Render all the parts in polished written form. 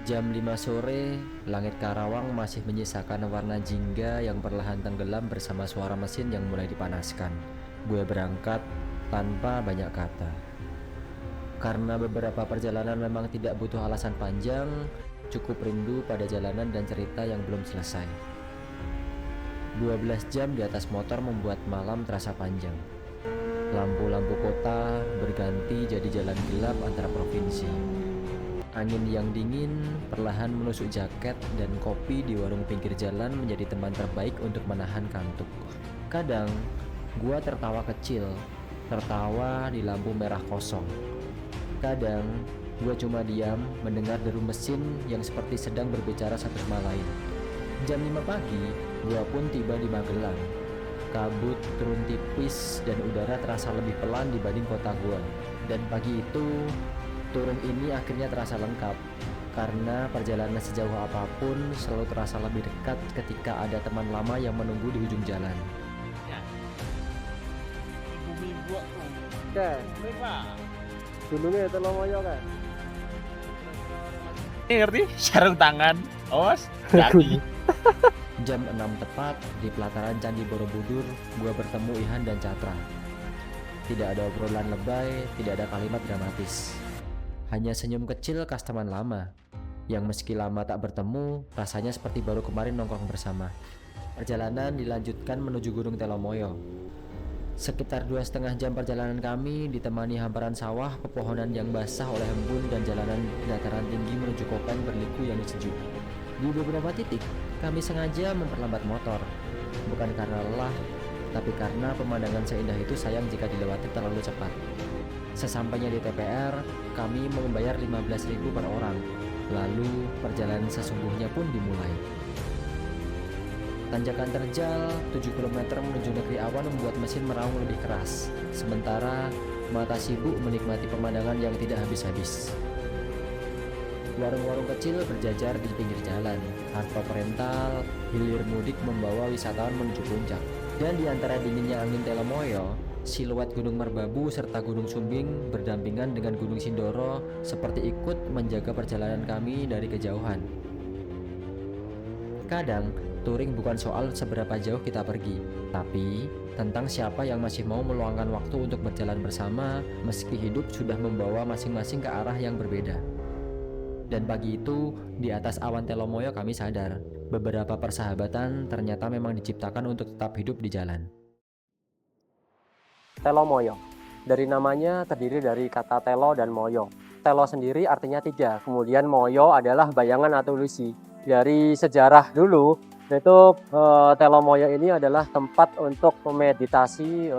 Jam 5 sore, langit Karawang masih menyisakan warna jingga yang perlahan tenggelam bersama suara mesin yang mulai dipanaskan. Gue berangkat tanpa banyak kata. Karena beberapa perjalanan memang tidak butuh alasan panjang, cukup rindu pada jalanan dan cerita yang belum selesai. 12 jam di atas motor membuat malam terasa panjang. Lampu-lampu kota berganti jadi jalan gelap antara provinsi. Angin yang dingin perlahan menusuk jaket dan kopi di warung pinggir jalan menjadi teman terbaik untuk menahan kantuk. Kadang, gua tertawa kecil, tertawa di lampu merah kosong. Kadang, gua cuma diam mendengar deru mesin yang seperti sedang berbicara satu sama lain. Jam 5 pagi, gua pun tiba di Magelang. Kabut turun tipis dan udara terasa lebih pelan dibanding kota gua. Dan pagi itu, turun ini akhirnya terasa lengkap, karena perjalanan sejauh apapun selalu terasa lebih dekat ketika ada teman lama yang menunggu di ujung jalan. Ya. Bumi gua tuh. Oke, Pak. gunungnya Telomoyo kan? Ini ngerti? Sarung tangan. Awas, jati. Jam 6 tepat, di pelataran Candi Borobudur, gua bertemu Ihan dan Catra. Tidak ada obrolan lebay, tidak ada kalimat dramatis. Hanya senyum kecil khas teman lama, yang meski lama tak bertemu, rasanya seperti baru kemarin nongkrong bersama. Perjalanan dilanjutkan menuju Gunung Telomoyo. Sekitar 2,5 jam perjalanan kami ditemani hamparan sawah, pepohonan yang basah oleh embun, dan jalanan dataran tinggi menuju Kopeng berliku yang sejuk. Di beberapa titik, kami sengaja memperlambat motor, bukan karena lelah, tapi karena pemandangan seindah itu sayang jika dilewati terlalu cepat. Sesampainya di TPR, kami membayar 15.000 per orang. Lalu perjalanan sesungguhnya pun dimulai. Tanjakan terjal 7 km menuju negeri awan membuat mesin meraung lebih keras, sementara mata sibuk menikmati pemandangan yang tidak habis-habis. Warung-warung kecil berjajar di pinggir jalan. Harpa rental, hilir mudik membawa wisatawan menuju puncak. Dan di antara dinginnya angin Telomoyo, siluet Gunung Merbabu serta Gunung Sumbing berdampingan dengan Gunung Sindoro seperti ikut menjaga perjalanan kami dari kejauhan. Kadang, touring bukan soal seberapa jauh kita pergi, tapi tentang siapa yang masih mau meluangkan waktu untuk berjalan bersama meski hidup sudah membawa masing-masing ke arah yang berbeda. Dan pagi itu, di atas awan Telomoyo kami sadar, beberapa persahabatan ternyata memang diciptakan untuk tetap hidup di jalan. Telomoyo. Dari namanya terdiri dari kata telo dan moyo. Telo sendiri artinya 3, kemudian moyo adalah bayangan atau ilusi. Dari sejarah dulu, itu Telomoyo ini adalah tempat untuk meditasi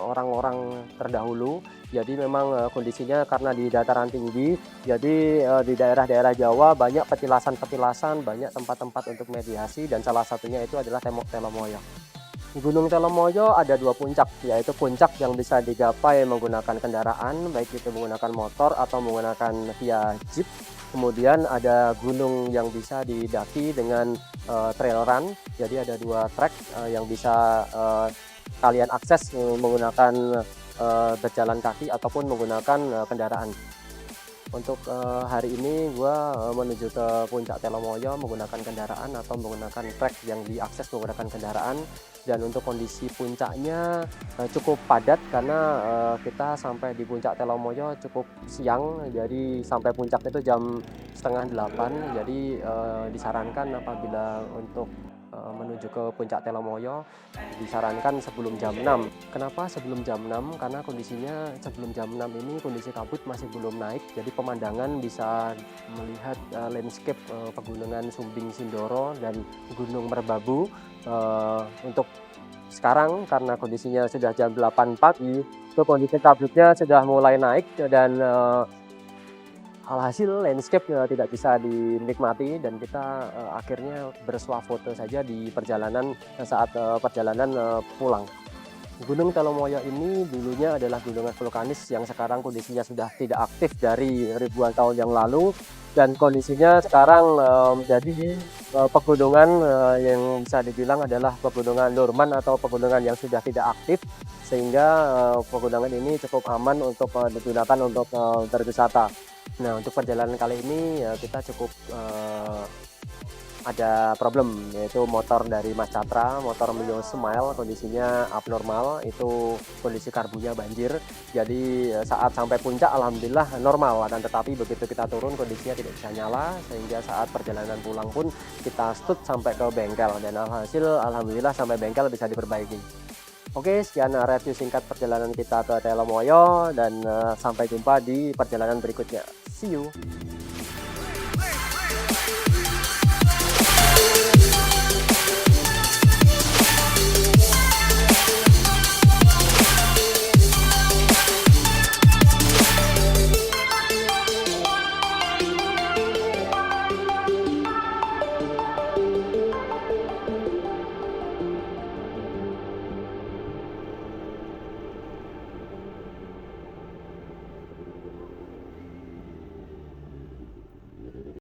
orang-orang terdahulu. Jadi memang kondisinya karena di dataran tinggi, jadi di daerah-daerah Jawa banyak petilasan-petilasan, banyak tempat-tempat untuk mediasi, dan salah satunya itu adalah Telomoyo. Gunung Telomoyo ada 2 puncak, yaitu puncak yang bisa digapai menggunakan kendaraan, baik itu menggunakan motor atau menggunakan via jeep. Kemudian ada gunung yang bisa didaki dengan trail run, jadi ada 2 trek yang bisa kalian akses menggunakan berjalan kaki ataupun menggunakan kendaraan. Untuk hari ini gue menuju ke puncak Telomoyo menggunakan kendaraan atau menggunakan trek yang diakses menggunakan kendaraan. Dan untuk kondisi puncaknya cukup padat karena kita sampai di puncak Telomoyo cukup siang, jadi sampai puncak itu jam 7:30. Jadi disarankan apabila untuk menuju ke puncak Telomoyo disarankan sebelum jam 6. Kenapa sebelum jam 6? Karena kondisinya sebelum jam 6 ini kondisi kabut masih belum naik, jadi pemandangan bisa melihat landscape pegunungan Sumbing Sindoro dan Gunung Merbabu. Untuk sekarang karena kondisinya sudah jam 8 pagi, itu kondisi kabutnya sudah mulai naik dan alhasil landscape tidak bisa dinikmati, dan kita akhirnya bersuah foto saja di perjalanan saat perjalanan pulang. Gunung Telomoyo ini dulunya adalah gunungan vulkanis yang sekarang kondisinya sudah tidak aktif dari ribuan tahun yang lalu, dan kondisinya sekarang menjadi pegunungan yang bisa dibilang adalah pegunungan dorman atau pegunungan yang sudah tidak aktif, sehingga pegunungan ini cukup aman untuk digunakan untuk berwisata. Nah, untuk perjalanan kali ini ya kita cukup ada problem, yaitu motor dari Mas Catra, motor Mio Smile kondisinya abnormal, itu kondisi karbunya banjir. Jadi saat sampai puncak alhamdulillah normal, dan tetapi begitu kita turun kondisinya tidak bisa nyala, sehingga saat perjalanan pulang pun kita stut sampai ke bengkel, dan alhasil alhamdulillah sampai bengkel bisa diperbaiki. Oke, sekian review singkat perjalanan kita ke Telomoyo, dan sampai jumpa di perjalanan berikutnya. See you.